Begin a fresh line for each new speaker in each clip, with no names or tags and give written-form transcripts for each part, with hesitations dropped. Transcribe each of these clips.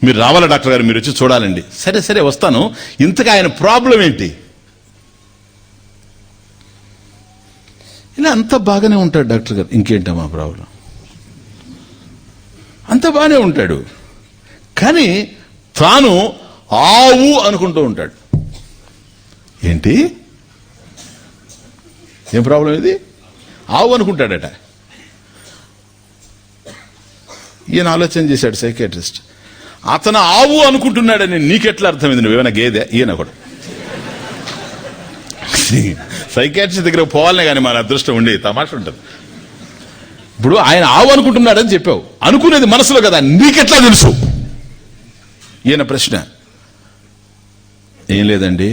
మీరు రావాలా డాక్టర్ గారు, మీరు వచ్చి చూడాలండి. సరే సరే వస్తాను. ఇంతగా ఆయన ప్రాబ్లం ఏంటి? ఇలా అంత బాగానే ఉంటాడు డాక్టర్ గారు. ఇంకేంటమ్మా ప్రాబ్లం? అంత బాగానే ఉంటాడు, కానీ తాను ఆవు అనుకుంటూ ఉంటాడు. ఏంటి, ఏం ప్రాబ్లం ఇది? ఆవు అనుకుంటాడట. ఈయన ఆలోచన చేశాడు సైకియాట్రిస్ట్. అతను ఆవు అనుకుంటున్నాడని నీకెట్లా అర్థమైంది? నువ్వేమైనా గేదె? ఈయన కూడా సైకియాట్రిస్ట్ దగ్గర పోవాలనే కానీ మన అదృష్టం ఉండి తమాషా ఉంటుంది. ఇప్పుడు ఆయన ఆవు అనుకుంటున్నాడని చెప్పావు, అనుకునేది మనసులో కదా, నీకెట్లా తెలుసు? ఈయన ప్రశ్న. ఏం లేదండి,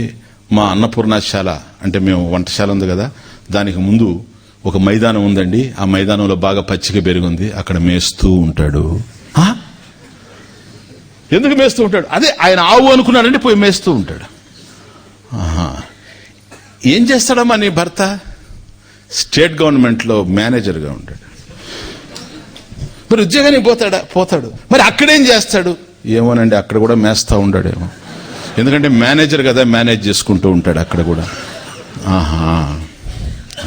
మా అన్నపూర్ణశాల అంటే మేము వంటశాల ఉంది కదా, దానికి ముందు ఒక మైదానం ఉందండి. ఆ మైదానంలో బాగా పచ్చిక పెరిగింది, అక్కడ మేస్తూ ఉంటాడు. ఎందుకు మేస్తూ ఉంటాడు? అదే ఆయన ఆవు అనుకున్నాడంటే పోయి మేస్తూ ఉంటాడు. ఏం చేస్తాడమ్మా నీ భర్త? స్టేట్ గవర్నమెంట్లో మేనేజర్గా ఉంటాడు. మరి ఉద్యోగానికి పోతాడు. మరి అక్కడేం చేస్తాడు? ఏమోనండి, అక్కడ కూడా మేస్తా ఉంటాడేమో. ఎందుకంటే మేనేజర్ కదా, మేనేజ్ చేసుకుంటూ ఉంటాడు అక్కడ కూడా.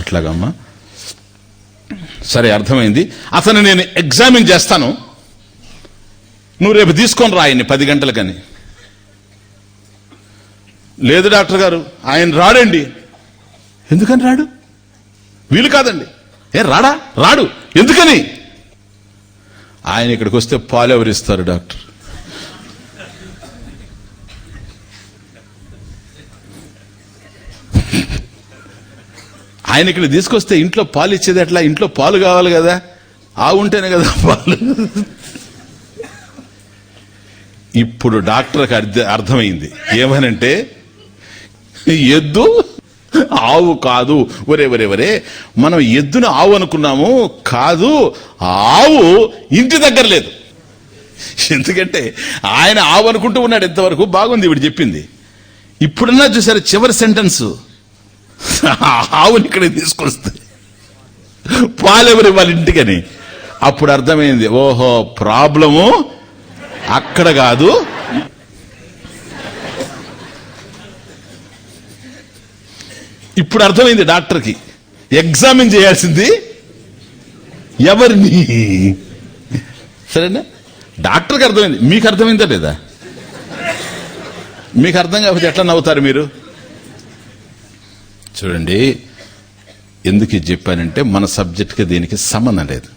అట్లాగమ్మా, సరే అర్థమైంది. అతను నేను ఎగ్జామిన్ చేస్తాను, నువ్వు రేపు తీసుకొని రా ఆయన్ని 10 గంటలకని. లేదు డాక్టర్ గారు, ఆయన రాడండి. ఎందుకని రాడు? వీలు కాదండి. రాడు ఎందుకని? ఆయన ఇక్కడికి వస్తే పాలు ఎవరిస్తారు డాక్టర్? ఆయన ఇక్కడ తీసుకొస్తే ఇంట్లో పాలు ఇచ్చేది ఎట్లా? ఇంట్లో పాలు కావాలి కదా, ఆవు ఉంటేనే కదా పాలు. ఇప్పుడు డాక్టర్కి అర్థమైంది. ఏమనంటే, ఎద్దు ఆవు కాదు. ఒరే మనం ఎద్దును ఆవు అనుకున్నాము, కాదు, ఆవు ఇంటి దగ్గర లేదు. ఎందుకంటే ఆయన ఆవు అనుకుంటూ ఉన్నాడు. ఎంతవరకు బాగుంది ఇప్పుడు చెప్పింది. ఇప్పుడున్నా చూసారు చివరి సెంటెన్స్, ఆవుని ఇక్కడ తీసుకొస్తే పాలెవరు వాళ్ళ ఇంటికని. అప్పుడు అర్థమైంది, ఓహో ప్రాబ్లము అక్కడ కాదు, ఇప్పుడు అర్థమైంది డాక్టర్కి. ఎగ్జామిన్ చేయాల్సింది ఎవరిని? సరేనా? డాక్టర్కి అర్థమైంది. మీకు అర్థమైందా లేదా? మీకు అర్థం కాకపోతే ఎట్లా నవ్వుతారు మీరు? చూడండి, ఎందుకు చెప్పానంటే మన సబ్జెక్ట్కి దీనికి సంబంధం లేదు.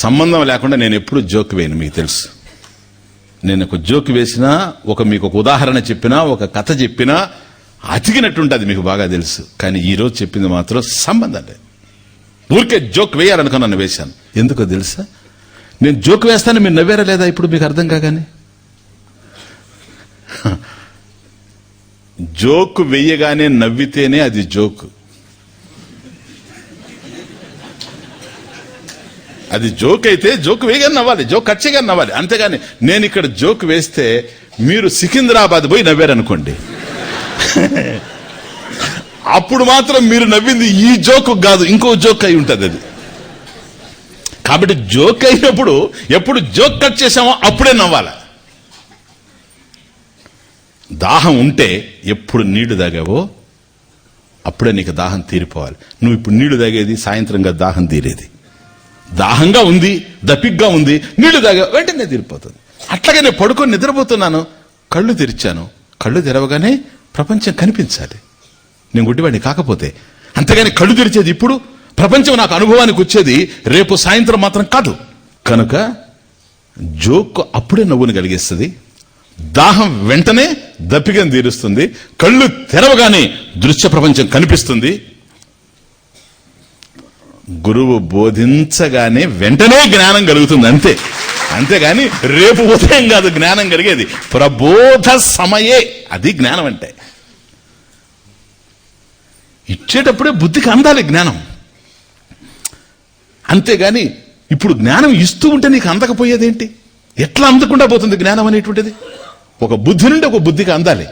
సంబంధం లేకుండా నేను ఎప్పుడు జోక్ వేయను, మీకు తెలుసు. నేను ఒక జోక్ వేసినా, మీకు ఒక ఉదాహరణ చెప్పినా, ఒక కథ చెప్పినా అతికినట్టుంటుంది, మీకు బాగా తెలుసు. కానీ ఈరోజు చెప్పింది మాత్రం సంబంధం లేదు. ఊరికే జోక్ వేయాలనుకున్నాను, వేశాను. ఎందుకో తెలుసా? నేను జోక్ వేస్తాను, మీరు నవ్వారా లేదా ఇప్పుడు మీకు అర్థం కాగానే? జోక్ వెయ్యగానే నవ్వితేనే అది జోక్. అది జోక్ అయితే జోక్ వేయగానే నవ్వాలి, జోక్ కట్ చేయగానే నవ్వాలి. అంతేగాని నేను ఇక్కడ జోక్ వేస్తే మీరు సికింద్రాబాద్ పోయి నవ్వారనుకోండి, అప్పుడు మాత్రం మీరు నవ్వింది ఈ జోక్ కాదు, ఇంకో జోక్ అయి ఉంటుంది అది. కాబట్టి జోక్ అయినప్పుడు ఎప్పుడు జోక్ కట్ చేసామో అప్పుడే నవ్వాలి. దాహం ఉంటే ఎప్పుడు నీళ్లు తాగావో అప్పుడే నీకు దాహం తీరిపోవాలి. నువ్వు ఇప్పుడు నీళ్లు తాగేది సాయంత్రంగా దాహం తీరేది. దాహంగా ఉంది, దప్పిగ్గా ఉంది, నీళ్లు తాగా వెంటనే తీరిపోతుంది. అట్లాగే నేను పడుకొని నిద్రపోతున్నాను, కళ్ళు తెరిచాను, కళ్ళు తెరవగానే ప్రపంచం కనిపించాలి, నేను గుడ్డివాడిని కాకపోతే. అంతేగాని కళ్ళు తెరిచేది ఇప్పుడు, ప్రపంచం నాకు అనుభవానికి వచ్చేది రేపు సాయంత్రం మాత్రం కాదు. కనుక జోక్ అప్పుడే నవ్వును కలిగిస్తుంది, దాహం వెంటనే దప్పికను తీరుస్తుంది, కళ్ళు తెరవగానే దృశ్య ప్రపంచం కనిపిస్తుంది. గురువు బోధించగానే వెంటనే జ్ఞానం కలుగుతుంది, అంతే. అంతేగాని రేపు ఉదయం కాదు జ్ఞానం కలిగేది, ప్రబోధ సమయే అది జ్ఞానం. అంటే ఇచ్చేటప్పుడే బుద్ధికి అందాలి జ్ఞానం. అంతేగాని ఇప్పుడు జ్ఞానం ఇస్తూ ఉంటే నీకు అందకపోయేదేంటి? ఎట్లా అందకుండా పోతుంది జ్ఞానం అనేటువంటిది? ఒక బుద్ధి నుండి ఒక బుద్ధికి అందాలి.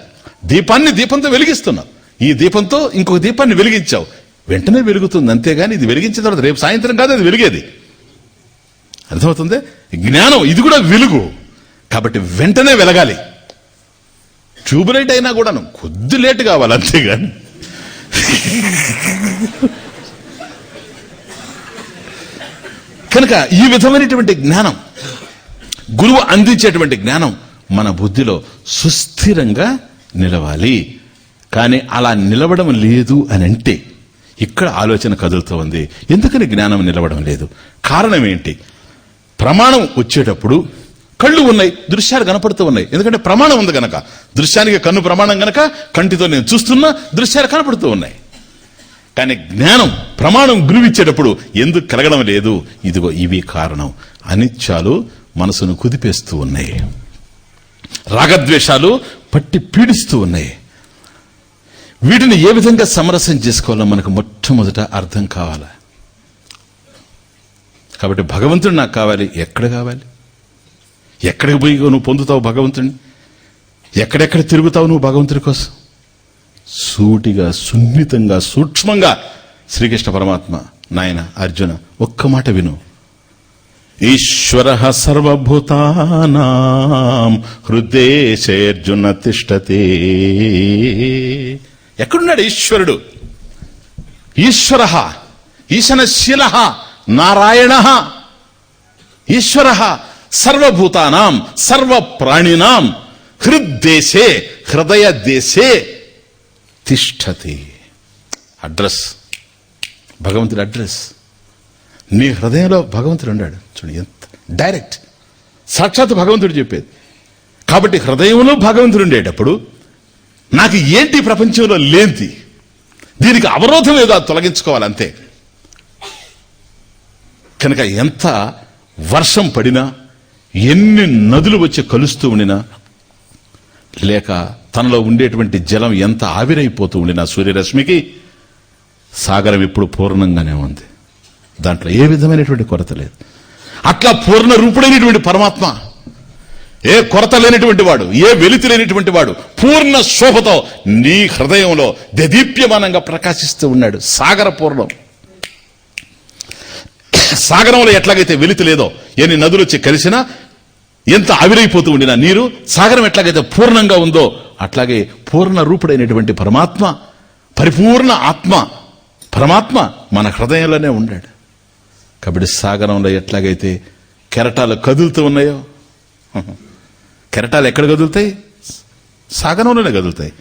దీపాన్ని దీపంతో వెలిగిస్తున్నావు, ఈ దీపంతో ఇంకొక దీపాన్ని వెలిగించావు, వెంటనే వెలుగుతుంది. అంతేగాని ఇది వెలిగించిన తర్వాత రేపు సాయంత్రం కాదు అది వెలిగేది. అర్థమవుతుంది? జ్ఞానం ఇది కూడా వెలుగు, కాబట్టి వెంటనే వెలగాలి. ట్యూబ్లైట్ అయినా కూడాను కొద్ది లేట్ కావాలి, అంతేగాని కనుక ఈ విధమైనటువంటి జ్ఞానం, గురువు అందించేటువంటి జ్ఞానం మన బుద్ధిలో సుస్థిరంగా నిలవాలి. కానీ అలా నిలవడం లేదు అని అంటే ఇక్కడ ఆలోచన కదులుతూ ఉంది. ఎందుకని జ్ఞానం నిలవడం లేదు? కారణం ఏంటి? ప్రమాణం వచ్చేటప్పుడు కళ్ళు ఉన్నాయి, దృశ్యాలు కనపడుతూ ఉన్నాయి. ఎందుకంటే ప్రమాణం ఉంది గనక. దృశ్యానికి కన్ను ప్రమాణం గనక కంటితో నేను చూస్తున్నా, దృశ్యాలు కనపడుతూ ఉన్నాయి. కానీ జ్ఞానం ప్రమాణం గురువిచ్చేటప్పుడు ఎందుకు కలగడం లేదు? ఇదిగో ఇవి కారణం. అనిత్యాలు మనసును కుదిపేస్తూ ఉన్నాయి, రాగద్వేషాలు పట్టి పీడిస్తూ ఉన్నాయి. వీటిని ఏ విధంగా సమరసం చేసుకోవాలో మనకు మొట్టమొదట అర్థం కావాలి. కాబట్టి భగవంతుడు నాకు కావాలి. ఎక్కడ కావాలి? ఎక్కడికి పోయి నువ్వు పొందుతావు భగవంతుడిని? ఎక్కడెక్కడ తిరుగుతావు నువ్వు భగవంతుడి కోసం? సూటిగా, సున్నితంగా, సూక్ష్మంగా శ్రీకృష్ణ పరమాత్మ, నాయన అర్జున ఒక్క మాట విను. ఈశ్వరః సర్వభూతానాం హృదేశేర్జున తిష్టతే. ఎక్కడున్నాడు ఈశ్వరుడు? ఈశ్వరః ఈశనశీలః నారాయణః. ఈశ్వరః సర్వభూతానాం సర్వప్రాణినాం హృద్దేశే హృదయ దేశే తిష్టతి. అడ్రస్, భగవంతుడి అడ్రస్. నీ హృదయంలో భగవంతుడు ఉన్నాడు. చూడు ఎంత డైరెక్ట్, సాక్షాత్ భగవంతుడు చెప్పేది. కాబట్టి హృదయంలో భగవంతుడు ఉండేటప్పుడు నాకు ఏంటి ప్రపంచంలో లేంది? దీనికి అవరోధం ఏదో తొలగించుకోవాలంతే. కనుక ఎంత వర్షం పడినా, ఎన్ని నదులు వచ్చి కలుస్తూ ఉండినా, లేక తనలో ఉండేటువంటి జలం ఎంత ఆవిరైపోతూ ఉండినా, సూర్యరశ్మికి సాగరం ఇప్పుడు పూర్ణంగానే ఉంది. దాంట్లో ఏ విధమైనటువంటి కొరత లేదు. అట్లా పూర్ణ రూపుడైనటువంటి పరమాత్మ, ఏ కొరత లేనటువంటి వాడు, ఏ వెలితి లేనటువంటి వాడు, పూర్ణ శోభతో నీ హృదయంలో దేదీప్యమానంగా ప్రకాశిస్తూ ఉన్నాడు. సాగర పూర్ణం. సాగరంలో ఎట్లాగైతే వెలితి లేదో, ఎన్ని నదులు వచ్చి కలిసినా, ఎంత ఆవిరైపోతూ ఉండినా నీరు, సాగరం ఎట్లాగైతే పూర్ణంగా ఉందో అట్లాగే పూర్ణ రూపుడైనటువంటి పరమాత్మ, పరిపూర్ణ ఆత్మ పరమాత్మ మన హృదయంలోనే ఉన్నాడు. కాబట్టి సాగరంలో ఎట్లాగైతే కెరటాలు కదులుతూ ఉన్నాయో, కెరటాలు ఎక్కడ కదులుతాయి? సాగరంలోనే కదులుతాయి.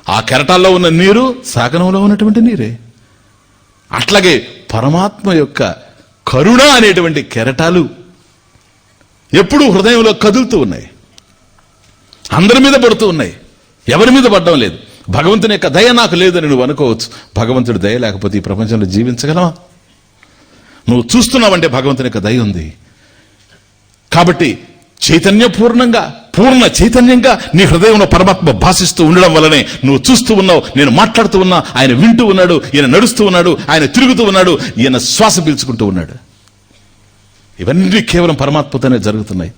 ఆ కెరటాల్లో ఉన్న నీరు సాగరంలో ఉన్నటువంటి నీరే. అట్లాగే పరమాత్మ యొక్క కరుణ అనేటువంటి కెరటాలు ఎప్పుడూ హృదయంలో కదులుతూ ఉన్నాయి, అందరి మీద పడుతూ ఉన్నాయి, ఎవరి మీద పడడం లేదు. భగవంతుని యొక్క దయ నాకు లేదని నువ్వు అనుకోవచ్చు. భగవంతుడి దయ లేకపోతే ఈ ప్రపంచంలో జీవించగలవా? నువ్వు చూస్తున్నావంటే భగవంతుని యొక్క దయ ఉంది. కాబట్టి చైతన్యపూర్ణంగా, పూర్ణ చైతన్యంగా నీ హృదయంలో పరమాత్మ భాషిస్తూ ఉండడం వల్లనే నువ్వు చూస్తూ ఉన్నావు, నేను మాట్లాడుతూ ఉన్నా, ఆయన వింటూ ఉన్నాడు, ఈయన నడుస్తూ ఉన్నాడు, ఆయన తిరుగుతూ ఉన్నాడు, ఈయన శ్వాస పీల్చుకుంటూ ఉన్నాడు. ఇవన్నీ కేవలం పరమాత్మతోనే జరుగుతున్నాయి.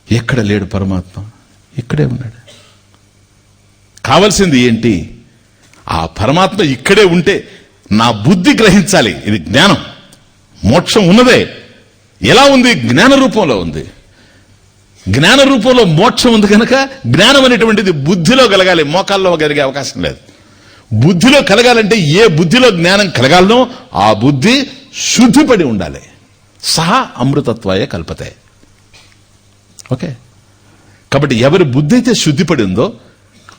ఎక్కడ లేడు పరమాత్మ? ఇక్కడే ఉన్నాడు. కావలసింది ఏంటి? ఆ పరమాత్మ ఇక్కడే ఉంటే నా బుద్ధి గ్రహించాలి. ఇది జ్ఞానం. మోక్షం ఉన్నదే. ఎలా ఉంది? జ్ఞాన రూపంలో ఉంది. జ్ఞాన రూపంలో మోక్షం ఉంది కనుక జ్ఞానం అనేటువంటిది బుద్ధిలో కలగాలి, మోకాల్లో కలిగే అవకాశం లేదు. బుద్ధిలో కలగాలంటే ఏ బుద్ధిలో జ్ఞానం కలగాలనో ఆ బుద్ధి శుద్ధిపడి ఉండాలి. సహా అమృతత్వాయ కల్పతే. ఓకే. కాబట్టి ఎవరి బుద్ధి అయితే శుద్ధిపడి ఉందో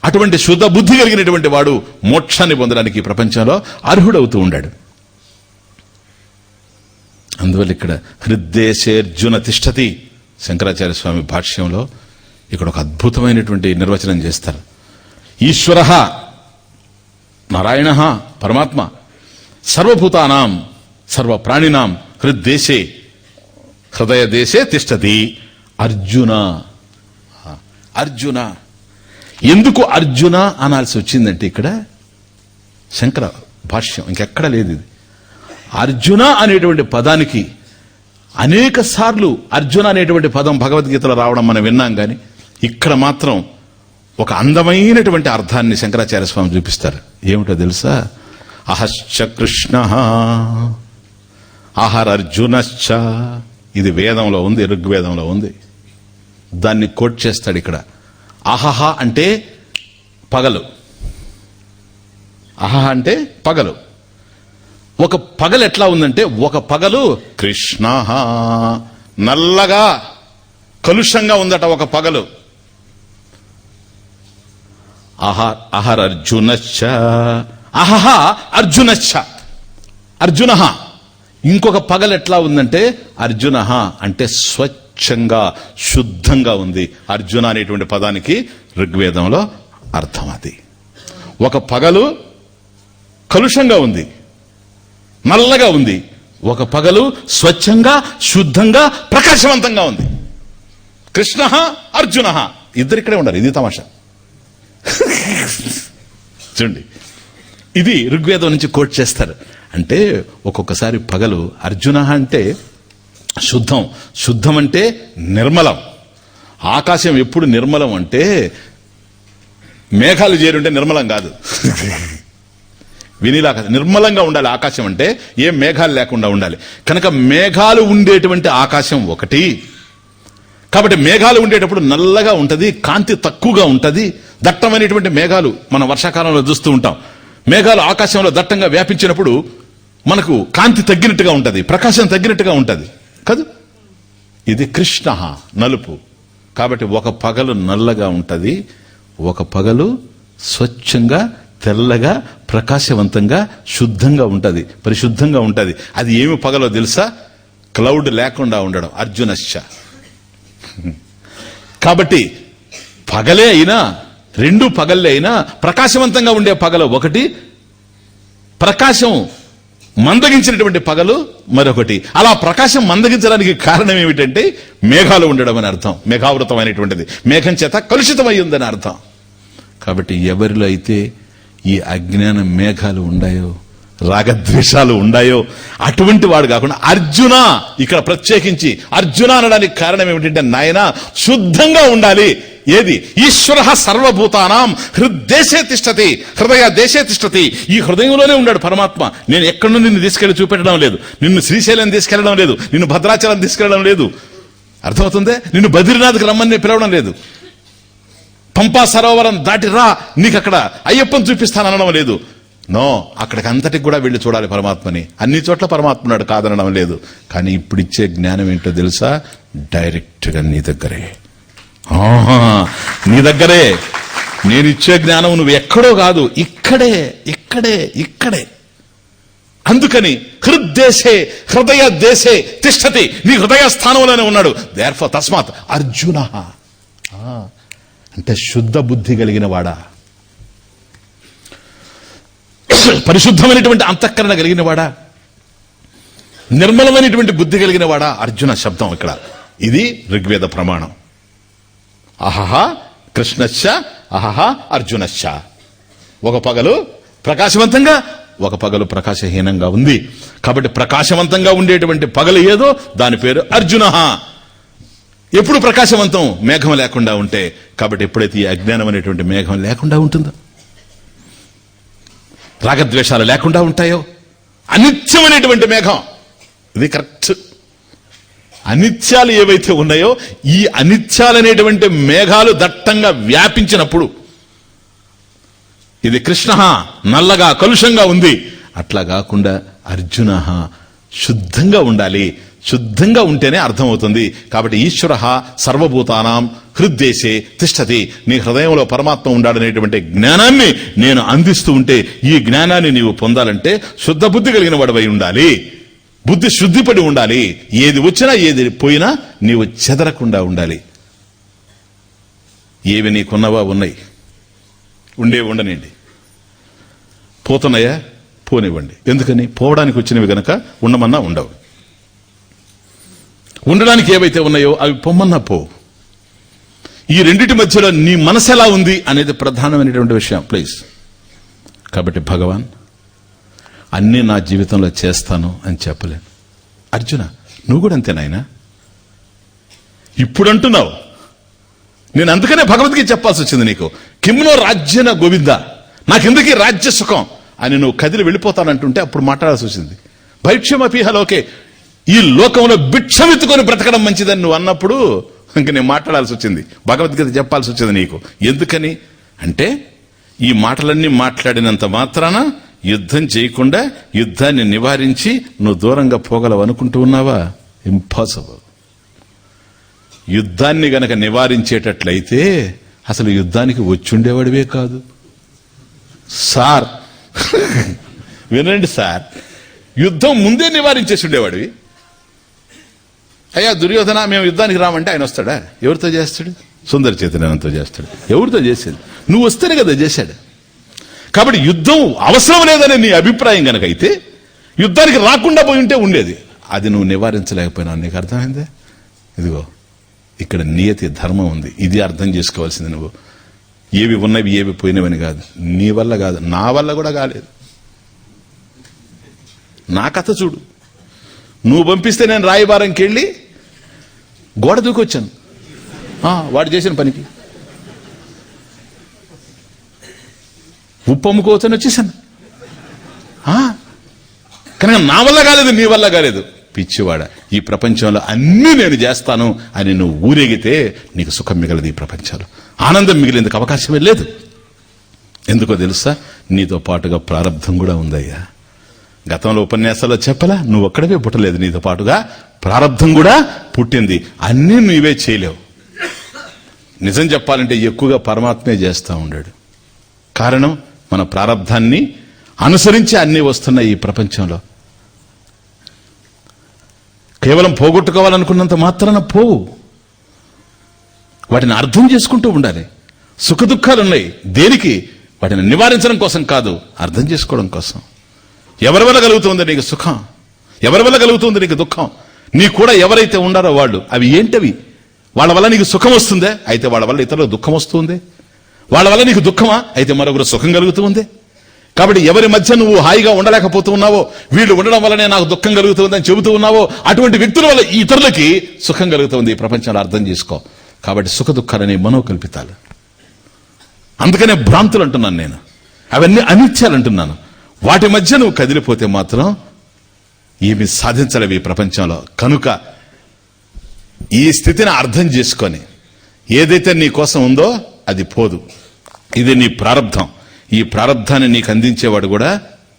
అటువంటి శుద్ధ బుద్ధి కలిగినటువంటి వాడు మోక్షాన్ని పొందడానికి ఈ ప్రపంచంలో అర్హుడవుతూ ఉండాడు. అందువల్ల ఇక్కడ హృద్దేశేర్జున తిష్టతి. శంకరాచార్య స్వామి భాష్యంలో ఇక్కడ ఒక అద్భుతమైనటువంటి నిర్వచనం చేస్తారు. ఈశ్వరః నారాయణః పరమాత్మ సర్వభూతానాం సర్వప్రాణినాం హృద్దేశే హృదయ దేశే తిష్టతి. అర్జున. అర్జున ఎందుకు అర్జున అనాల్సి వచ్చిందంటే ఇక్కడ శంకర భాష్యం ఇంకెక్కడ లేదు. ఇది అర్జున అనేటువంటి పదానికి అనేక సార్లు అర్జున అనేటువంటి పదం భగవద్గీతలో రావడం మనం విన్నాం. కానీ ఇక్కడ మాత్రం ఒక అందమైనటువంటి అర్థాన్ని శంకరాచార్య స్వామి చూపిస్తారు. ఏమిటో తెలుసా? అహశ్చ కృష్ణ అహరర్జునశ్చ. ఇది వేదంలో ఉంది, ఋగ్వేదంలో ఉంది. దాన్ని కోట్ చేస్తాడు ఇక్కడ. అహహ అంటే పగలు, అహహ అంటే పగలు. ఒక పగలు ఎట్లా ఉందంటే, ఒక పగలు కృష్ణ నల్లగా కలుషంగా ఉందట ఒక పగలు. అహరర్జునశ్చ అహహ అర్జునశ్చ అర్జున. ఇంకొక పగలు ఎట్లా ఉందంటే అర్జున అంటే స్వచ్ఛంగా శుద్ధంగా ఉంది. అర్జున అనేటువంటి పదానికి ఋగ్వేదంలో అర్థం అది. ఒక పగలు కలుషంగా ఉంది, నల్లగా ఉంది. ఒక పగలు స్వచ్ఛంగా శుద్ధంగా ప్రకాశవంతంగా ఉంది. కృష్ణ అర్జున ఇద్దరు ఇక్కడే ఉన్నారు. ఇది తమాషా. చూడండి, ఇది ఋగ్వేదం నుంచి కోట్ చేస్తారు. అంటే ఒక్కొక్కసారి పగలు అర్జున అంటే శుద్ధం, శుద్ధం అంటే నిర్మలం. ఆకాశం ఎప్పుడు నిర్మలం అంటే మేఘాలు చేరుంటే నిర్మలం కాదు. వినిలా నిర్మలంగా ఉండాలి ఆకాశం అంటే, ఏం మేఘాలు లేకుండా ఉండాలి. కనుక మేఘాలు ఉండేటువంటి ఆకాశం ఒకటి. కాబట్టి మేఘాలు ఉండేటప్పుడు నల్లగా ఉంటది, కాంతి తక్కువగా ఉంటది. దట్టమైనటువంటి మేఘాలు మనం వర్షాకాలంలో చూస్తూ ఉంటాం. మేఘాలు ఆకాశంలో దట్టంగా వ్యాపించినప్పుడు మనకు కాంతి తగ్గినట్టుగా ఉంటది, ప్రకాశం తగ్గినట్టుగా ఉంటది కాదు. ఇది కృష్ణ నలుపు. కాబట్టి ఒక పగలు నల్లగా ఉంటది, ఒక పగలు స్వచ్ఛంగా తెల్లగా ప్రకాశవంతంగా శుద్ధంగా ఉంటది, పరిశుద్ధంగా ఉంటది. అది ఏమి పగలో తెలుసా? క్లౌడ్ లేకుండా ఉండడం, అర్జునశ్చ. కాబట్టి పగలే అయినా, రెండు పగల్లే అయినా ప్రకాశవంతంగా ఉండే పగలు ఒకటి, ప్రకాశం మందగించినటువంటి పగలు మరొకటి. అలా ప్రకాశం మందగించడానికి కారణం ఏమిటంటే మేఘాలు ఉండడం అని అర్థం. మేఘావృతమైనటువంటిది, మేఘం చేత కలుషితమై ఉందని అర్థం. కాబట్టి ఎవరిలో అయితే ఈ అజ్ఞాన మేఘాలు ఉన్నాయో, రాగద్వేషాలు ఉన్నాయో, అటువంటి వాడు కాకుండా అర్జున, ఇక్కడ ప్రత్యేకించి అర్జున అనడానికి కారణం ఏమిటంటే నాయన శుద్ధంగా ఉండాలి. ఏది? ఈశ్వర సర్వభూతానాం హృద్దేశే తిష్టతి, హృదయ దేశే తిష్టతి. ఈ హృదయంలోనే ఉన్నాడు పరమాత్మ. నేను ఎక్కడో నిన్ను తీసుకెళ్లి చూపెట్టడం లేదు, నిన్ను శ్రీశైలం తీసుకెళ్లడం లేదు, నిన్ను భద్రాచలం తీసుకెళ్లడం లేదు, అర్థమవుతుందే? నిన్ను బద్రీనాథ్కి రమ్మని పిలవడం లేదు, పంపా సరోవరం దాటి రా నీకు అక్కడ అయ్యప్పని చూపిస్తాననడం లేదు. నో, అక్కడికి అంతటికి కూడా వెళ్ళి చూడాలి పరమాత్మని. అన్ని చోట్ల పరమాత్మ ఉన్నాడు, కాదనడం లేదు. కానీ ఇప్పుడు ఇచ్చే జ్ఞానం ఏంటో తెలుసా? డైరెక్ట్ గా నీ దగ్గరే, నీ దగ్గరే. నేను ఇచ్చే జ్ఞానం నువ్వు ఎక్కడో కాదు, ఇక్కడే ఇక్కడే ఇక్కడే. అందుకని హృద్దేశే హృదయ దేశే తిష్టతి, నీ హృదయ స్థానంలోనే ఉన్నాడు. దేర్ఫోర్ తస్మాత్ అర్జున అంటే శుద్ధ బుద్ధి కలిగిన వాడా, పరిశుద్ధమైనటువంటి అంతఃకరణ కలిగిన వాడా, నిర్మలమైనటువంటి బుద్ధి కలిగిన వాడా అర్జున శబ్దం ఇక్కడ. ఇది ఋగ్వేద ప్రమాణం. అహహ కృష్ణశ్చ అహహ అర్జునశ్చ. ఒక పగలు ప్రకాశవంతంగా, ఒక పగలు ప్రకాశహీనంగా ఉంది. కాబట్టి ప్రకాశవంతంగా ఉండేటువంటి పగలు ఏదో దాని పేరు అర్జున. ఎప్పుడు ప్రకాశవంతం? మేఘం లేకుండా ఉంటే. కాబట్టి ఎప్పుడైతే ఈ అజ్ఞానం అనేటువంటి మేఘం లేకుండా ఉంటుందో, రాగద్వేషాలు లేకుండా ఉంటాయో, అనిత్యమైనటువంటి మేఘం, ఇది కరెక్ట్. అనిత్యాలు ఏవైతే ఉన్నాయో, ఈ అనిత్యాలనేటువంటి మేఘాలు దట్టంగా వ్యాపించినప్పుడు, ఇది కృష్ణ నల్లగా కలుషంగా ఉంది. అట్లా కాకుండా అర్జున శుద్ధంగా ఉండాలి. శుద్ధంగా ఉంటేనే అర్థమవుతుంది. కాబట్టి ఈశ్వర సర్వభూతానాం హృద్దేశే తిష్టతి, నీ హృదయంలో పరమాత్మ ఉండాలనేటువంటి జ్ఞానాన్ని నేను అందిస్తూ ఉంటే, ఈ జ్ఞానాన్ని నీవు పొందాలంటే శుద్ధ బుద్ధి కలిగిన వాడివై ఉండాలి, బుద్ధి శుద్ధిపడి ఉండాలి. ఏది వచ్చినా ఏది పోయినా నీవు చెదరకుండా ఉండాలి. ఏవి నీకున్నవా ఉన్నాయి, ఉండనివ్వండి, పోతున్నాయా పోనివ్వండి. ఎందుకని? పోవడానికి వచ్చినవి గనక ఉండమన్నా ఉండవు. ఉండడానికి ఏవైతే ఉన్నాయో అవి పొమ్మన్నా పో. ఈ రెండిటి మధ్యలో నీ మనసు ఎలా ఉంది అనేది ప్రధానమైనటువంటి విషయం. ప్లీజ్. కాబట్టి భగవాన్ అన్నీ నా జీవితంలో చేస్తాను అని చెప్పలేను. అర్జున నువ్వు కూడా అంతే నాయనా. ఇప్పుడు అంటున్నావు, నేను అందుకనే భగవద్గీత చెప్పాల్సి వచ్చింది నీకు. కిమ్నో రాజ్యన గోవింద, నాకెందుకు రాజ్య సుఖం అని నువ్వు కదిలి వెళ్ళిపోతానంటుంటే అప్పుడు మాట్లాడాల్సి వచ్చింది. భైక్ష్యమపీహ లోకే, ఈ లోకంలో భిక్షమెత్తుకొని బ్రతకడం మంచిదని నువ్వు అన్నప్పుడు ఇంక నేను మాట్లాడాల్సి వచ్చింది, భగవద్గీత చెప్పాల్సి వచ్చింది నీకు. ఎందుకని అంటే ఈ మాటలన్నీ మాట్లాడినంత మాత్రాన యుద్ధం చేయకుండా యుద్ధాన్ని నివారించి నువ్వు దూరంగా పోగలవు అనుకుంటూ ఉన్నావా? ఇంపాసిబుల్. యుద్ధాన్ని గనక నివారించేటట్లయితే అసలు యుద్ధానికి వచ్చుండేవాడివే కాదు సార్. వినండి సార్, యుద్ధం ముందే నివారించేసి ఉండేవాడివి. అయ్యా దుర్యోధన, మేము యుద్ధానికి రామంటే ఆయన వస్తాడా? ఎవరితో చేస్తాడు? సుందర చైతన్యంతో చేస్తాడు. ఎవరితో చేసేది? నువ్వు వస్తేనే కదా చేశాడు. కాబట్టి యుద్ధం అవసరం లేదనే నీ అభిప్రాయం గనక అయితే యుద్ధానికి రాకుండా పోయి ఉంటే ఉండేది. అది నువ్వు నివారించలేకపోయినావు. నీకు అర్థమైందే? ఇదిగో ఇక్కడ నియతి, ధర్మం ఉంది. ఇది అర్థం చేసుకోవాల్సింది నువ్వు. ఏవి ఉన్నవి ఏవి పోయినవని కాదు. నీ వల్ల కాదు, నా వల్ల కూడా కాలేదు. నా కథ చూడు. నువ్వు పంపిస్తే నేను రాయబారంకి వెళ్ళి గోడ దూకొచ్చాను వాడు చేసిన పనికి. ఉప్పు అమ్ముకోవచ్చని వచ్చేసాను. కనుక నా వల్ల కాలేదు, నీ వల్ల కాలేదు. పిచ్చివాడ, ఈ ప్రపంచంలో అన్నీ నేను చేస్తాను అని నువ్వు ఊరేగితే నీకు సుఖం మిగలదు. ఈ ప్రపంచంలో ఆనందం మిగిలేందుకు అవకాశమే లేదు. ఎందుకో తెలుసా? నీతో పాటుగా ప్రారంధం కూడా ఉందయ్యా. గతంలో ఉపన్యాసాల్లో చెప్పలా? నువ్వు ఒక్కడవే పుట్టలేదు, నీతో పాటుగా ప్రారంధం కూడా పుట్టింది. అన్నీ నువ్వే చేయలేవు. నిజం చెప్పాలంటే ఎక్కువగా పరమాత్మే చేస్తూ ఉండాడు. కారణం మన ప్రారంధాన్ని అనుసరించి అన్నీ వస్తున్నాయి ఈ ప్రపంచంలో. కేవలం పోగొట్టుకోవాలనుకున్నంత మాత్రాన పోవు. వాటిని అర్థం చేసుకుంటూ ఉండాలి. సుఖ దుఃఖాలున్నాయి. దేనికి? వాటిని నివారించడం కోసం కాదు, అర్థం చేసుకోవడం కోసం. ఎవరి వల్ల కలుగుతుంది నీకు సుఖం? ఎవరి వల్ల కలుగుతుంది నీకు దుఃఖం? నీ కూడా ఎవరైతే ఉండారో వాళ్ళు, అవి ఏంటవి? వాళ్ళ వల్ల నీకు సుఖం వస్తుందే, అయితే వాళ్ళ వల్ల ఇతరులకు దుఃఖం వస్తుంది. వాళ్ళ వల్ల నీకు దుఃఖమా, అయితే మరొకరు సుఖం కలుగుతూ ఉంది. కాబట్టి ఎవరి మధ్య నువ్వు హాయిగా ఉండలేకపోతూ ఉన్నావో, వీళ్ళు ఉండడం వల్లనే నాకు దుఃఖం కలుగుతుందని చెబుతూ ఉన్నావో, అటువంటి వ్యక్తుల వల్ల ఇతరులకి సుఖం కలుగుతుంది. ఈ ప్రపంచంలో అర్థం చేసుకో. కాబట్టి సుఖ దుఃఖాలని మనోకల్పితాలు. అందుకనే భ్రాంతులు అంటున్నాను నేను. అవన్నీ అనిత్యాలు అంటున్నాను. వాటి మధ్య నువ్వు కదిలిపోతే మాత్రం ఏమి సాధించలేవు ఈ ప్రపంచంలో. కనుక ఈ స్థితిని అర్థం చేసుకొని ఏదైతే నీ కోసం ఉందో అది పోదు. ఇది నీ ప్రారంధం. ఈ ప్రారంధాన్ని నీకు అందించేవాడు కూడా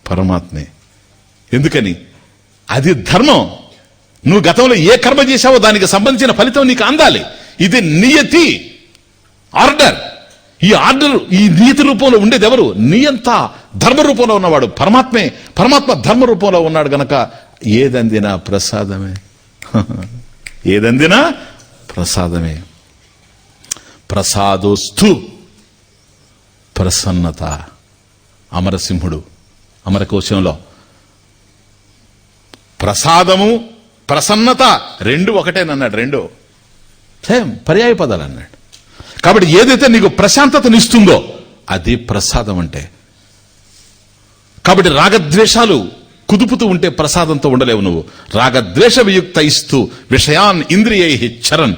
పరమాత్మే. ఎందుకని? అది ధర్మం. నువ్వు గతంలో ఏ కర్మ చేశావో దానికి సంబంధించిన ఫలితం నీకు అందాలి. ఇది నియతి, ఆర్డర్. ఈ ఆర్డర్, ఈ నియతి రూపంలో ఉండేది ఎవరు? నియంత ధర్మ రూపంలో ఉన్నవాడు పరమాత్మే. పరమాత్మ ధర్మ రూపంలో ఉన్నాడు గనక ఏదందినా ప్రసాదమే. ఏదందినా ప్రసాదమే. ప్రసాదోస్తు ప్రసన్నత. అమరసింహుడు అమరకోశంలో ప్రసాదము ప్రసన్నత రెండు ఒకటేనన్నాడు. రెండు సేమ్ పర్యాయ పదాలు అన్నాడు. కాబట్టి ఏదైతే నీకు ప్రశాంతతనిస్తుందో అది ప్రసాదం అంటే. కాబట్టి రాగద్వేషాలు కుదుపుతూ ఉంటే ప్రసాదంతో ఉండలేవు నువ్వు. రాగద్వేష వియుక్త ఇస్తూ విషయాన్ ఇంద్రియై చరన్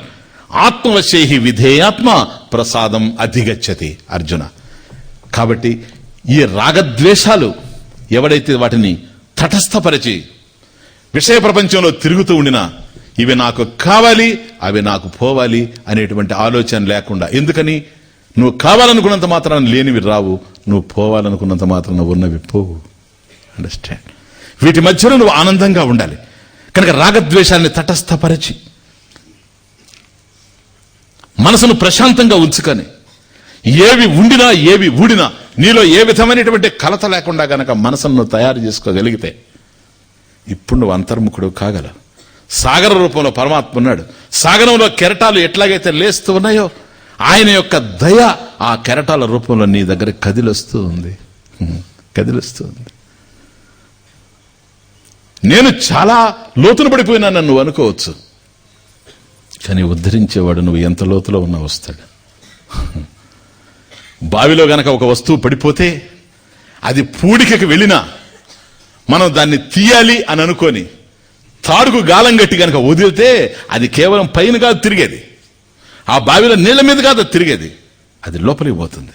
ఆత్మవశై విధేయాత్మ ప్రసాదం అధిగచ్చతి అర్జున. కాబట్టి ఈ రాగద్వేషాలు ఎవడైతే వాటిని తటస్థపరిచి విషయ ప్రపంచంలో తిరుగుతూ ఉండినా ఇవి నాకు కావాలి, అవి నాకు పోవాలి అనేటువంటి ఆలోచన లేకుండా. ఎందుకని? నువ్వు కావాలనుకున్నంత మాత్రాన లేనివి రావు, నువ్వు పోవాలనుకున్నంత మాత్రాన ఉన్నవి పోవు. అండర్స్టాండ్? వీటి మధ్యలో నువ్వు ఆనందంగా ఉండాలి. కనుక రాగద్వేషాన్ని తటస్థపరిచి మనసును ప్రశాంతంగా ఉంచుకొని ఏవి ఉండినా ఏవి ఊడినా నీలో ఏ విధమైనటువంటి కలత లేకుండా గనక మనసును తయారు చేసుకోగలిగితే ఇప్పుడు నువ్వు అంతర్ముఖుడు కాగలవు. సాగర రూపంలో పరమాత్మ ఉన్నాడు. సాగరంలో కెరటాలు ఎట్లాగైతే లేస్తూ ఉన్నాయో ఆయన యొక్క దయ ఆ కెరటాల రూపంలో నీ దగ్గర కదిలొస్తూ ఉంది. నేను చాలా లోతున పడిపోయినాను నువ్వు అనుకోవచ్చు, కానీ ఉద్ధరించేవాడు నువ్వు ఎంత లోతులో ఉన్నా వస్తాడు. బావిలో గనక ఒక వస్తువు పడిపోతే అది పూడికకి వెళ్ళినా మనం దాన్ని తీయాలి అని అనుకొని తాడుకు గాలం గట్టి గనక వదిలితే అది కేవలం పైన కాదు తిరిగేది, ఆ బావిలో నీళ్ల మీద కాదు తిరిగేది, అది లోపలికి పోతుంది.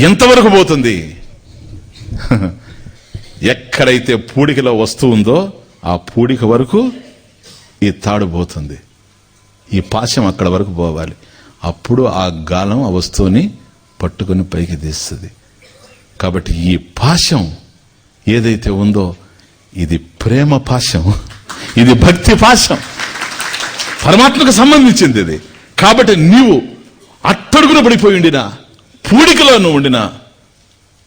ఎంతవరకు పోతుంది? ఎక్కడైతే పూడికలో వస్తువు ఉందో ఆ పూడిక వరకు ఈ తాడు పోతుంది. ఈ పాశం అక్కడ వరకు పోవాలి. అప్పుడు ఆ గాలం ఆ వస్తువుని పట్టుకొని పైకి తీస్తుంది. కాబట్టి ఈ పాశం ఏదైతే ఉందో ఇది ప్రేమ పాశం, ఇది భక్తి పాశం, పరమాత్మకు సంబంధించింది ఇది. కాబట్టి నీవు అట్టడుగున పడిపోయి ఉండినా, పూడికలో నువ్వు ఉండినా,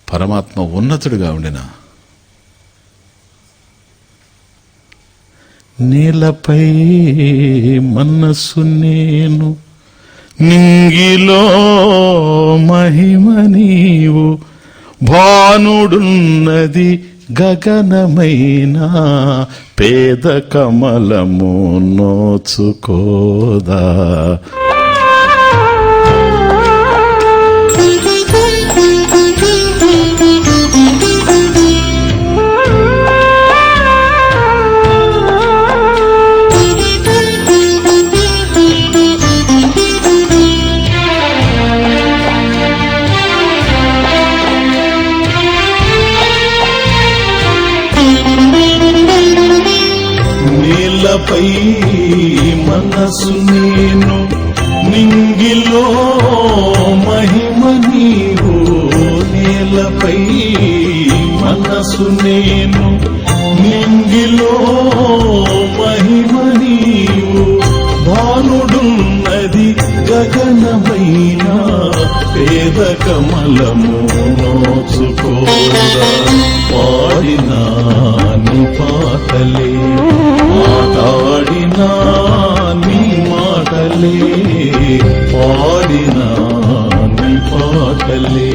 పరమాత్మ ఉన్నతుడిగా ఉండినా, నీలపై మనస్సు నేను, నింగిలో మహిమ నీవు, భానుడున్నది గగనమైన, పేద కమలము నోచుకోదా. నీలపై మనసు నేను, నింగిలో మహిమ నీవు, నీలపై మనసు నేను, నింగిలో మహిమ నీవు, భానుడున్నది గగనమైన, పేద కమలము నోచుకోదా. పాడినా నీ పాటలే, మాట్లాడినా నీ మాటలే, పాడినా నీ పాటలే.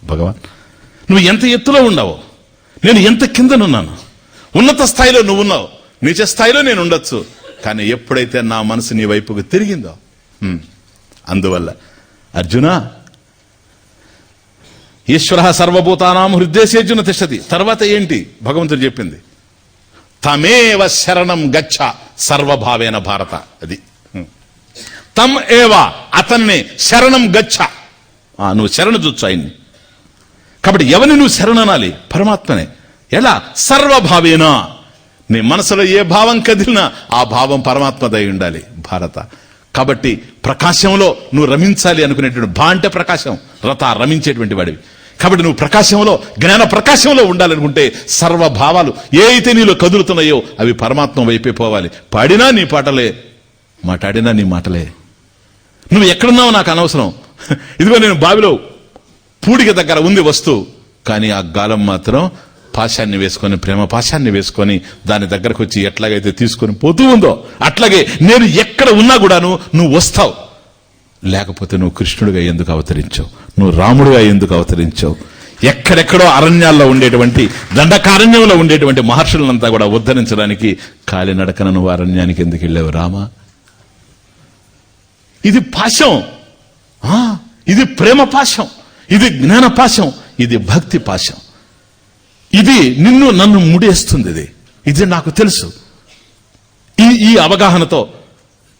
భగవాన్, నువ్వు ఎంత ఎత్తులో ఉండవో, నేను ఎంత కిందనున్నాను. ఉన్నత స్థాయిలో నువ్వు ఉన్నావు, నీచ స్థాయిలో నేను ఉండొచ్చు. కానీ ఎప్పుడైతే నా మనసు నీ వైపుకు తిరిగిందో, అందువల్ల అర్జున, ఈశ్వర సర్వభూతానాం హృదయసేర్జున తిష్టతి. తర్వాత ఏంటి భగవంతుడు చెప్పింది? తమేవ శరణం గచ్చ సర్వభావేన భారత. అది తమ్ ఏవ, అతన్నే శరణం గచ్చ. నువ్వు శరణ చూచ్చు ఆయన్ని. కాబట్టి ఎవరిని నువ్వు శరణనాలి? పరమాత్మనే. ఎలా? సర్వభావేన. నీ మనసులో ఏ భావం కదిలినా ఆ భావం పరమాత్మదై ఉండాలి భారత. కాబట్టి ప్రకాశంలో నువ్వు రమించాలి అనుకునేటువంటి, భా అంటే ప్రకాశం, రత రమించేటువంటి వాడివి. కాబట్టి నువ్వు ప్రకాశంలో, జ్ఞాన ప్రకాశంలో ఉండాలనుకుంటే సర్వభావాలు ఏ అయితే నీలో కదులుతున్నాయో అవి పరమాత్మ వైపే పోవాలి. పాడినా నీ పాటలే, మాట్లాడినా నీ మాటలే. నువ్వు ఎక్కడున్నావు నాకు అనవసరం. ఇదిగో నేను బావిలో పూడిక దగ్గర ఉంది వస్తువు, కానీ ఆ గాలం మాత్రం పాశాన్ని వేసుకొని, ప్రేమ పాశాన్ని వేసుకొని దాని దగ్గరకు వచ్చి ఎట్లాగైతే తీసుకొని పోతూ ఉందో అట్లాగే నేను ఎక్కడ ఉన్నా కూడాను నువ్వు వస్తావు. లేకపోతే నువ్వు కృష్ణుడిగా ఎందుకు అవతరించావు? నువ్వు రాముడిగా ఎందుకు అవతరించావు? ఎక్కడెక్కడో అరణ్యాల్లో ఉండేటువంటి, దండకారణ్యంలో ఉండేటువంటి మహర్షులంతా కూడా ఉద్ధరించడానికి కాలినడకన నువ్వు అరణ్యానికి ఎందుకు వెళ్ళావు రామా? ఇది పాశం, ఇది ప్రేమ పాశం, ఇది జ్ఞాన పాశం, ఇది భక్తి పాశం. ఇది నిన్ను నన్ను ముడేస్తుంది. ఇది నాకు తెలుసు ఈ అవగాహనతో.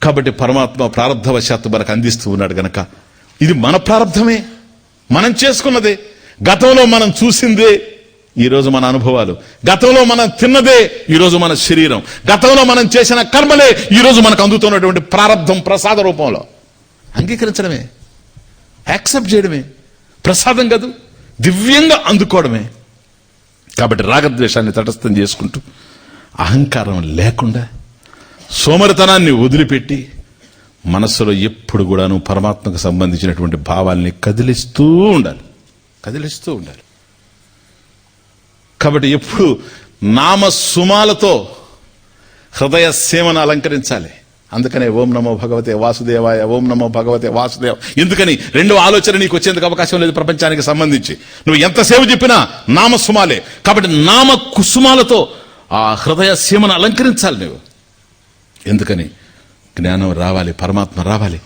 కాబట్టి పరమాత్మ ప్రారంధవశాత్తు మనకు అందిస్తూ ఉన్నాడు గనక ఇది మన ప్రారంధమే, మనం చేసుకున్నదే. గతంలో మనం చూసిందే ఈరోజు మన అనుభవాలు, గతంలో మనం తిన్నదే ఈరోజు మన శరీరం, గతంలో మనం చేసిన కర్మలే ఈరోజు మనకు అందుతున్నటువంటి ప్రారంధం ప్రసాద రూపంలో. అంగీకరించడమే, యాక్సెప్ట్ చేయడమే ప్రసాదం కాదు, దివ్యంగా అందుకోవడమే. కాబట్టి రాగద్వేషాన్ని తటస్థం చేసుకుంటూ, అహంకారం లేకుండా, సోమరితనాన్ని వదిలిపెట్టి మనస్సులో ఎప్పుడు కూడాను పరమాత్మకు సంబంధించినటువంటి భావాల్ని కదిలిస్తూ ఉండాలి. కాబట్టి ఎప్పుడు నామసుమాలతో హృదయ సీమను అలంకరించాలి. అందుకనే ఓం నమో భగవతే వాసుదేవాయ, ఓం నమో భగవతే వాసుదేవ. ఎందుకని? రెండో ఆలోచన నీకు వచ్చేందుకు అవకాశం లేదు ప్రపంచానికి సంబంధించి. నువ్వు ఎంతసేపు చెప్పినా నామసుమాలే. కాబట్టి నామ కుసుమాలతో ఆ హృదయ సీమను అలంకరించాలి నువ్వు. ఎందుకని? జ్ఞానం రావాలి, పరమాత్మ రావాలి.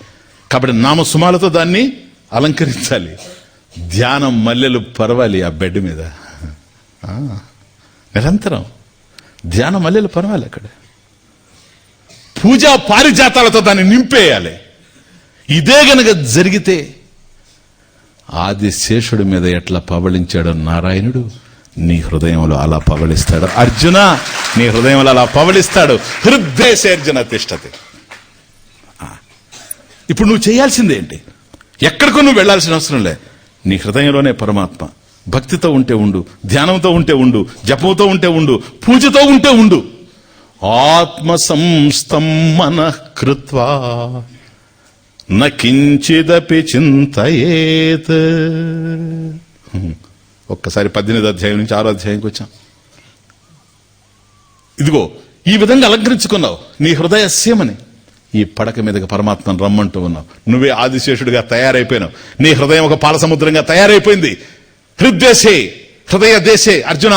కాబట్టి నామసుమాలతో దాన్ని అలంకరించాలి. ధ్యానం మల్లెలు పరవాలి ఆ బెడ్ మీద, నిరంతరం ధ్యానం మల్లెలు పరవాలి. అక్కడ పూజా పారిజాతాలతో దాన్ని నింపేయాలి. ఇదే గనక జరిగితే ఆదిశేషుడి మీద ఎట్లా పవళించాడో నారాయణుడు, నీ హృదయంలో అలా పవళిస్తాడు. అర్జున, నీ హృదయంలో అలా పవళిస్తాడు. హృద్దేశే అర్జున తిష్టతి. ఇప్పుడు నువ్వు చేయాల్సిందేంటి? ఎక్కడికో నువ్వు వెళ్లాల్సిన అవసరం లే. నీ హృదయంలోనే పరమాత్మ. భక్తితో ఉంటే ఉండు, ధ్యానంతో ఉంటే ఉండు, జపంతో ఉంటే ఉండు, పూజతో ఉంటే ఉండు. ఆత్మ సంస్థం మనః కృత్వా న కించిదపి చింతయేత్. ఒక్కసారి 18వ అధ్యాయం నుంచి 6వ అధ్యాయంకి వచ్చాం. ఇదిగో ఈ విధంగా అలంకరించుకున్నావు నీ హృదయ సీమని. ఈ పడక మీదకి పరమాత్మను రమ్మంటూ ఉన్నావు. నువ్వే ఆదిశేషుడిగా తయారైపోయినావు. నీ హృదయం ఒక పాల సముద్రంగా తయారైపోయింది. హృద్దేశే హృదయ దేశే అర్జున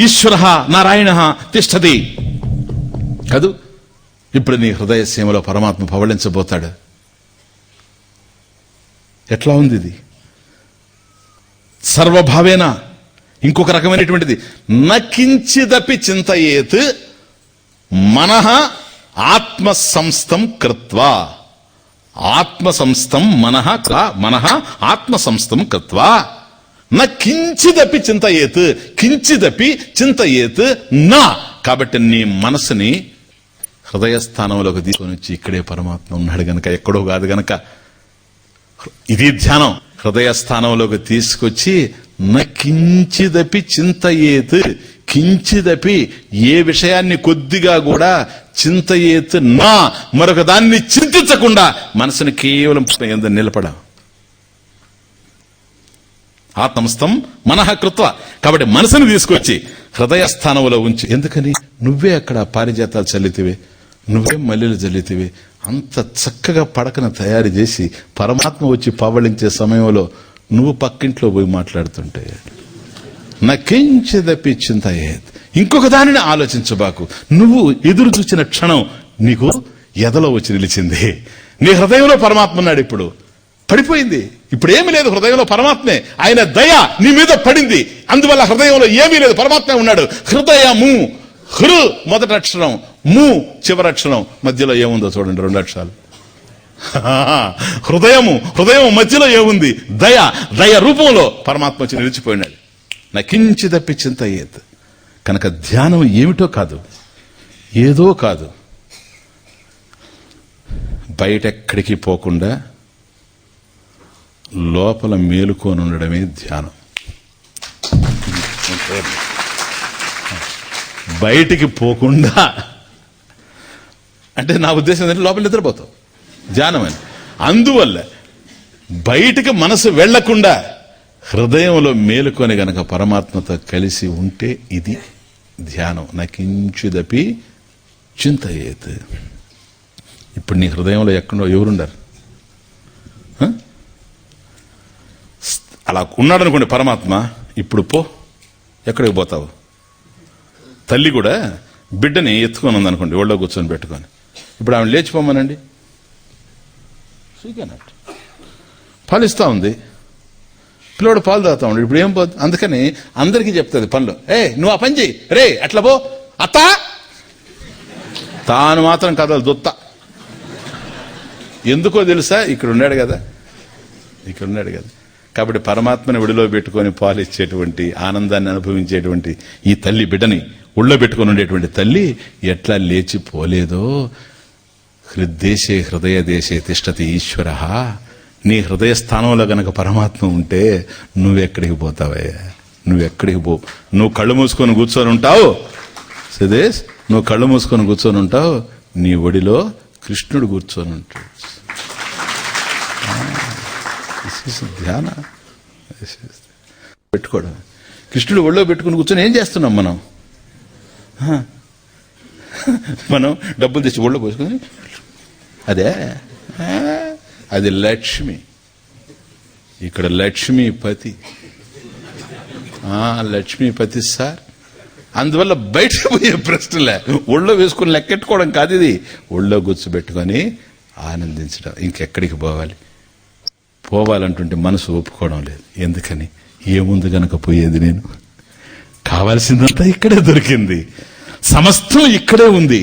ఈశ్వరః నారాయణః తిష్టతి కదూ. ఇప్పుడు నీ హృదయ సీమలో పరమాత్మ పవళించబోతాడు. ఎట్లా ఉంది ఇది? సర్వభావేన. ఇంకొక రకమైనటువంటిది. నకించిదపి చింతయేత్ మనః ఆత్మ సంస్థం కృత్వా. ఆత్మ సంస్థం మనః ఆత్మ సంస్థం కృత్వా న కించిదపి చింతయేత్. కించిదపి చింతయేత్ నా. కాబట్టి నీ మనసుని హృదయస్థానంలోకి తీసుకొని వచ్చి ఇక్కడే పరమాత్మ ఉన్నాడు గనక, ఎక్కడో కాదు గనక ఇది ధ్యానం. హృదయస్థానంలోకి తీసుకొచ్చి న కించిదపి చింతయేత్. కించిదపి ఏ విషయాన్ని కొద్దిగా కూడా చింతయేత్ నా, మరొక దాన్ని చింతించకుండా మనసుని కేవలం ఎందు నిలపడ. ఆత్మస్థం మనః కృత్వ. కాబట్టి మనసుని తీసుకొచ్చి హృదయ స్థానంలో ఉంచి. ఎందుకని? నువ్వే అక్కడ పారిజాతాలు చల్లితివే, నువ్వే మల్లెలు చల్లితివే. అంత చక్కగా పడకను తయారు చేసి పరమాత్మ వచ్చి పవళించే సమయంలో నువ్వు పక్కింట్లో పోయి మాట్లాడుతుంటే నకించిదపి చింతయేత్. ఇంకొక దానిని ఆలోచించబాకు. నువ్వు ఎదురు చూసిన క్షణం నీకు ఎదలో వచ్చి నిలిచింది. నీ హృదయంలో పరమాత్మ ఉన్నాడు. ఇప్పుడు పడిపోయింది. ఇప్పుడు ఏమీ లేదు, హృదయంలో పరమాత్మే. ఆయన దయ నీ మీద పడింది. అందువల్ల హృదయంలో ఏమీ లేదు, పరమాత్మే ఉన్నాడు. హృదయము. హృ మొదటి అక్షరం, ము చివరి అక్షరం, మధ్యలో ఏముందో చూడండి, 2 అక్షరాలు. హృదయము. హృదయం మధ్యలో ఏముంది? దయ. దయ రూపంలో పరమాత్మ వచ్చి నిలిచిపోయినాడు. నకించిదపి చింతయేత్. కనుక ధ్యానం ఏమిటో కాదు, ఏదో కాదు, బయటెక్కడికి పోకుండా లోపల మేలుకొని ఉండడమే ధ్యానం. బయటికి పోకుండా అంటే నా ఉద్దేశం ఏంటంటే లోపల నిద్రపోతావు ధ్యానం అని. అందువల్ల బయటికి మనసు వెళ్లకుండా హృదయంలో మేలుకొని గనక పరమాత్మతో కలిసి ఉంటే ఇది ధ్యానం. నకించిదపి చింతయేత్. ఇప్పుడు నీ హృదయంలో ఎక్కడో ఎవరుండారు? అలా ఉన్నాడు అనుకోండి పరమాత్మ. ఇప్పుడు పో, ఎక్కడికి పోతావు? తల్లి కూడా బిడ్డని ఎత్తుకొని ఉందనుకోండి, ఒళ్ళో కూర్చొని పెట్టుకొని. ఇప్పుడు ఆమె లేచిపోమనండి, పాలిస్తా ఉంది, పిల్లవాడు పాలు తాగుతా ఉండి. ఇప్పుడు ఏం పోదు. అందుకని అందరికీ చెప్తుంది పనులు. నువ్వు ఆ పని చెయ్యి, రే అట్లా పో అత్త. తాను మాత్రం కదలు దొత్త. ఎందుకో తెలుసా? ఇక్కడ ఉన్నాడు కదా. కాబట్టి పరమాత్మని ఒడిలో పెట్టుకొని పాలిచ్చేటువంటి, ఆనందాన్ని అనుభవించేటువంటి ఈ తల్లి బిడ్డని ఒళ్ళో పెట్టుకొని ఉండేటువంటి తల్లి ఎట్లా లేచిపోలేదో, హృద్దేశే హృదయ దేశే తిష్టతి ఈశ్వర. నీ హృదయ స్థానంలో గనక పరమాత్మ ఉంటే నువ్వెక్కడికి పోతావయ్యా? నువ్వెక్కడికి పో. నువ్వు కళ్ళు మూసుకొని కూర్చొని ఉంటావు సుదేశ్, నువ్వు కళ్ళు మూసుకొని కూర్చొని ఉంటావు, నీ ఒడిలో కృష్ణుడు కూర్చొని ఉంటాడు. ధ్యాన పెట్టుకోవడం. కృష్ణుడు ఒళ్ళో పెట్టుకుని కూర్చొని ఏం చేస్తున్నాం మనం? మనం డబ్బులు తెచ్చి ఒళ్ళో పోసుకొని, అదే అది లక్ష్మి. ఇక్కడ లక్ష్మీపతి. లక్ష్మీపతి సార్. అందువల్ల బయటకు పోయే ప్రశ్నలే, ఒళ్ళో వేసుకుని లెక్కెట్టుకోవడం కాదు ఇది. ఒళ్ళో కూర్చోబెట్టుకొని ఆనందించడం. ఇంకెక్కడికి పోవాలి? పోవాలంటుంటే మనసు ఒప్పుకోవడం లేదు. ఎందుకని? ఏముంది గనక పోయేది? నేను కావాల్సిందంతా ఇక్కడే దొరికింది, సమస్తం ఇక్కడే ఉంది,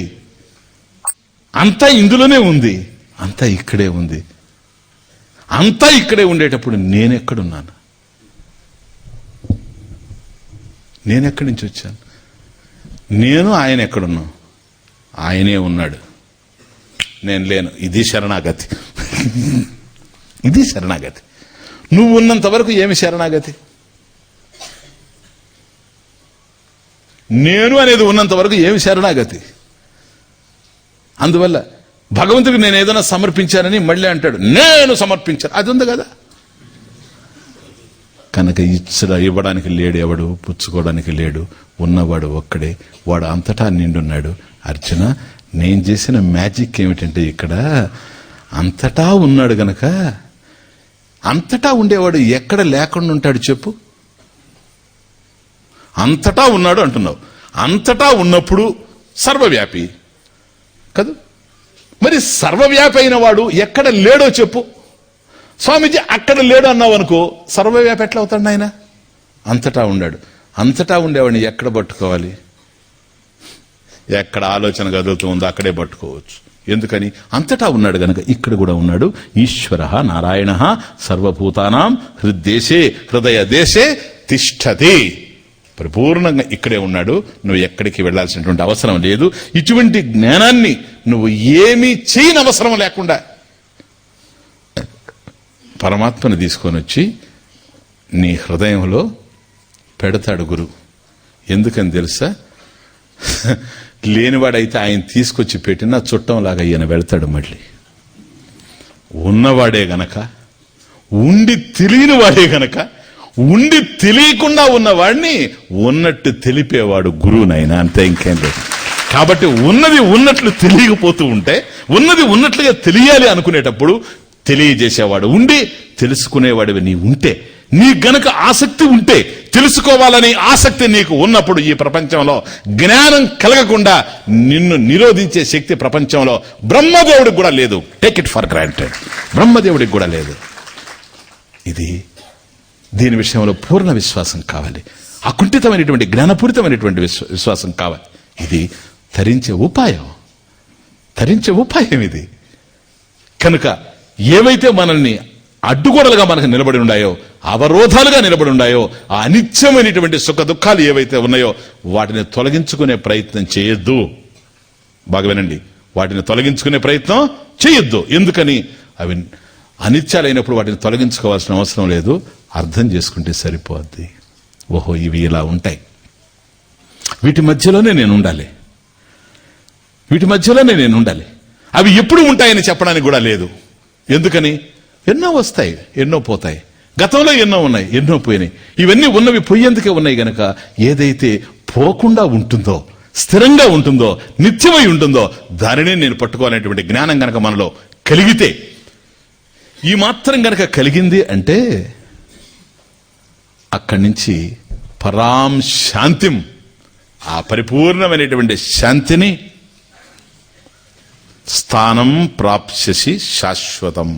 అంతా ఇందులోనే ఉంది, అంతా ఇక్కడే ఉంది. అంతా ఇక్కడే ఉండేటప్పుడు నేనెక్కడున్నాను? నేను ఎక్కడి నుంచి వచ్చాను? నేను ఆయన ఎక్కడున్నాం? ఆయనే ఉన్నాడు, నేను లేను. ఇది శరణాగతి. ఇది శరణాగతి. నువ్వు ఉన్నంత వరకు ఏమి శరణాగతి? నేను అనేది ఉన్నంత వరకు ఏమి శరణాగతి? అందువల్ల భగవంతుడికి నేను ఏదైనా సమర్పించానని మళ్ళీ అంటాడు, నేను సమర్పించాను. అది ఉంది కదా. కనుక ఇవ్వడానికి లేడు ఎవడు, పుచ్చుకోవడానికి లేడు, ఉన్నవాడు ఒక్కడే, వాడు అంతటా నిండున్నాడు. అర్జున, నేను చేసిన మ్యాజిక్ ఏమిటంటే ఇక్కడ అంతటా ఉన్నాడు గనక, అంతటా ఉండేవాడు ఎక్కడ లేకుండా ఉంటాడు చెప్పు? అంతటా ఉన్నాడు అంటున్నావు. అంతటా ఉన్నప్పుడు సర్వవ్యాపి కదా. మరి సర్వవ్యాపి అయిన వాడు ఎక్కడ లేడో చెప్పు? స్వామీజీ అక్కడ లేడు అన్నావు అనుకో, సర్వవ్యాపి ఎట్లా అవుతాడు ఆయన? అంతటా ఉన్నాడు. అంతటా ఉండేవాడిని ఎక్కడ పట్టుకోవాలి? ఎక్కడ ఆలోచన కదులుతూ ఉందో అక్కడే పట్టుకోవచ్చు. ఎందుకని? అంతటా ఉన్నాడు గనక ఇక్కడ కూడా ఉన్నాడు. ఈశ్వర నారాయణ సర్వభూతానాం హృద్దేశే హృదయ దేశే తిష్టతి. పరిపూర్ణంగా ఇక్కడే ఉన్నాడు. నువ్వు ఎక్కడికి వెళ్లాల్సినటువంటి అవసరం లేదు. ఇటువంటి జ్ఞానాన్ని నువ్వు ఏమీ చేయని అవసరం లేకుండా పరమాత్మను తీసుకొని వచ్చి నీ హృదయంలో పెడతాడు గురువు. ఎందుకని తెలుసా? లేనివాడైతే ఆయన తీసుకొచ్చి పెట్టినా చుట్టంలాగా ఈయన వెళ్తాడు. మళ్ళీ ఉన్నవాడే గనక, ఉండి తెలియని వాడే గనక, ఉండి తెలియకుండా ఉన్నవాడిని ఉన్నట్టు తెలిపేవాడు గురువునైనా, అంతే, ఇంకేం లేదు. కాబట్టి ఉన్నది ఉన్నట్లు తెలియకపోతూ ఉంటే, ఉన్నది ఉన్నట్లుగా తెలియాలి అనుకునేటప్పుడు తెలియజేసేవాడు ఉండి, తెలుసుకునేవాడివి నీ ఉంటే, నీ గనక ఆసక్తి ఉంటే, తెలుసుకోవాలని ఆసక్తి నీకు ఉన్నప్పుడు ఈ ప్రపంచంలో జ్ఞానం కలగకుండా నిన్ను నిరోధించే శక్తి ప్రపంచంలో బ్రహ్మదేవుడికి కూడా లేదు. Take it for granted. బ్రహ్మదేవుడికి కూడా లేదు. దీని విషయంలో పూర్ణ విశ్వాసం కావాలి. అకుంఠితమైనటువంటి జ్ఞానపూరితమైనటువంటి విశ్వాసం కావాలి. ఇది తరించే ఉపాయం ఇది. కనుక ఏవైతే మనల్ని అడ్డుగోడలుగా మనకు నిలబడి ఉన్నాయో, అవరోధాలుగా నిలబడి ఉన్నాయో, ఆ అనిత్యమైనటువంటి సుఖ దుఃఖాలు ఏవైతే ఉన్నాయో వాటిని తొలగించుకునే ప్రయత్నం చేయొద్దు. బాగా వినండి, వాటిని తొలగించుకునే ప్రయత్నం చేయొద్దు. ఎందుకని? అవి అనిత్యాలైనప్పుడు వాటిని తొలగించుకోవాల్సిన అవసరం లేదు. అర్థం చేసుకుంటే సరిపోద్ది. ఓహో, ఇవి ఇలా ఉంటాయి, వీటి మధ్యలోనే నేను ఉండాలి. అవి ఎప్పుడు ఉంటాయని చెప్పడానికి కూడా లేదు. ఎందుకని? ఎన్నో వస్తాయి, ఎన్నో పోతాయి. గతంలో ఎన్నో ఉన్నాయి, ఎన్నో పోయినాయి. ఇవన్నీ ఉన్నవి పోయేందుకే ఉన్నాయి గనక ఏదైతే పోకుండా ఉంటుందో, స్థిరంగా ఉంటుందో, నిత్యమై ఉంటుందో దానినే నేను పట్టుకోవాలనేటువంటి జ్ఞానం గనక మనలో కలిగితే, ఈ మాత్రం గనక కలిగింది అంటే అక్కడి నుంచి పరాం శాంతిం, ఆ పరిపూర్ణమైనటువంటి శాంతిని స్థానం ప్రాప్స్యసి శాశ్వతం,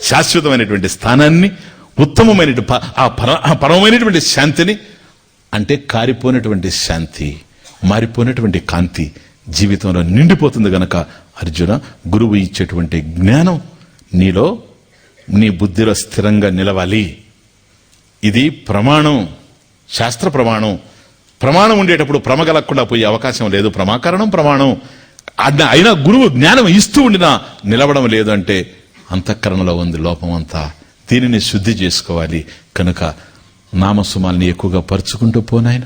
శాశ్వతమైనటువంటి స్థానాన్ని, ఉత్తమమైనటువంటి ఆ పరమైనటువంటి శాంతిని, అంటే కారిపోయినటువంటి శాంతి, మారిపోయినటువంటి కాంతి జీవితంలో నిండిపోతుంది గనక అర్జున, గురువు ఇచ్చేటువంటి జ్ఞానం నీలో, నీ బుద్ధిలో స్థిరంగా నిలవాలి. ఇది ప్రమాణం, శాస్త్ర ప్రమాణం. ప్రమాణం ఉండేటప్పుడు ప్రమగలకుండా పోయే అవకాశం లేదు. ప్రమాకరణం ప్రమాణం. అయినా గురువు జ్ఞానం ఇస్తూ ఉండినా నిలవడం లేదు అంటే అంతఃకరణలో ఉంది లోపం అంతా. దీనిని శుద్ధి చేసుకోవాలి. కనుక నామసుమాల్ని ఎక్కువగా పరుచుకుంటూ పోనాయన,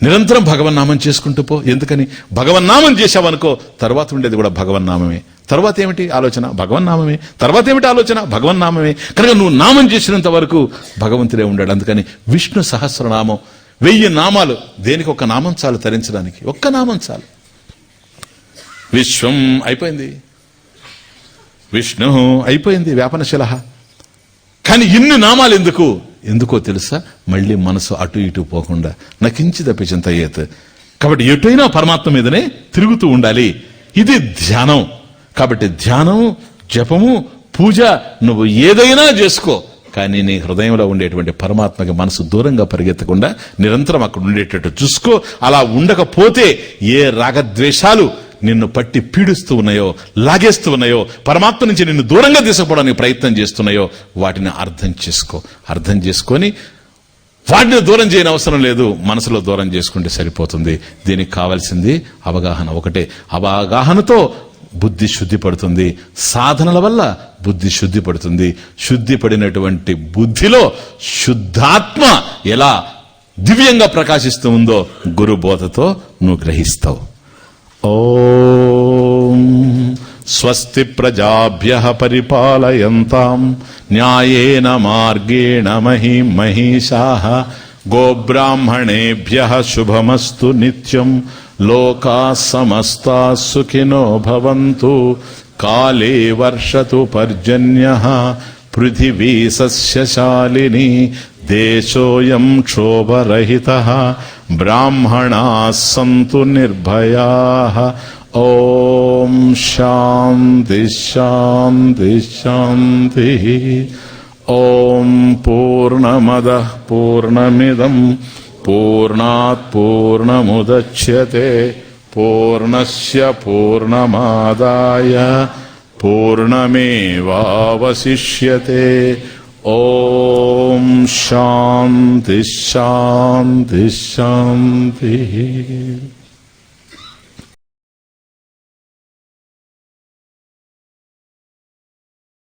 నిరంతరం భగవన్నామం చేసుకుంటూ పో. ఎందుకని? భగవన్నామం చేశావనుకో తర్వాత ఉండేది కూడా భగవన్నామమే. తర్వాత ఏమిటి ఆలోచన? భగవన్నామమే. తర్వాత ఏమిటి ఆలోచన? భగవన్నామమే. కనుక నువ్వు నామం చేసినంత వరకు భగవంతుడే ఉండాడు. అందుకని విష్ణు సహస్రనామం, 1000 నామాలు. దేనికి? ఒక నామం చాలు తరించడానికి. ఒక్క నామం చాలు. విశ్వం అయిపోయింది, విష్ణు అయిపోయింది, వ్యాపనశీల. కానీ ఇన్ని నామాలు ఎందుకో తెలుసా? మళ్ళీ మనసు అటు ఇటు పోకుండా నకించిదపి చింతయేత్. కాబట్టి ఎటైనా పరమాత్మ మీదనే తిరుగుతూ ఉండాలి. ఇది ధ్యానం. కాబట్టి ధ్యానం, జపము, పూజ నువ్వు ఏదైనా చేసుకో, కానీ నీ హృదయంలో ఉండేటువంటి పరమాత్మకి మనసు దూరంగా పరిగెత్తకుండా నిరంతరం అక్కడ ఉండేటట్టు చూసుకో. అలా ఉండకపోతే ఏ రాగద్వేషాలు నిన్ను పట్టి పీడిస్తూ ఉన్నాయో, లాగేస్తూ ఉన్నాయో, పరమాత్మ నుంచి నిన్ను దూరంగా తీసుకుపోవడానికి ప్రయత్నం చేస్తున్నాయో వాటిని అర్థం చేసుకొని వాటిని దూరం చేయని అవసరం లేదు, మనసులో దూరం చేసుకుంటే సరిపోతుంది. దీనికి కావాల్సింది అవగాహన ఒకటే. అవగాహనతో బుద్ధి శుద్ధి పడుతుంది, సాధనల వల్ల బుద్ధి శుద్ధి పడుతుంది. శుద్ధి పడినటువంటి బుద్ధిలో శుద్ధాత్మ ఎలా దివ్యంగా ప్రకాశిస్తూ ఉందో గురు బోధతో నువ్వు గ్రహిస్తావు. ఓం స్వస్తి ప్రజాభ్యః పరిపాలయంతాం న్యాయేన మార్గేణ మహిం మహిషాః గోబ్రాహ్మణేభ్యః శుభమస్తు నిత్యం లోకాః సమస్తాః సుఖినో భవంతు కాలే వర్షతు పర్జన్యః పృథివీ సస్యశాలినీ దేశోయం క్షోభరహితః బ్రాహ్మణాః సంతు నిర్భయాః. ఓం శాంతి శాంతి శాంతి. ఓం పూర్ణమదః పూర్ణమిదం పూర్ణాత్ పూర్ణముదచ్యతే పూర్ణస్య పూర్ణమాదాయ పూర్ణమేవావశిష్యతే. ఓం శాంతి శాంతి శాంతి.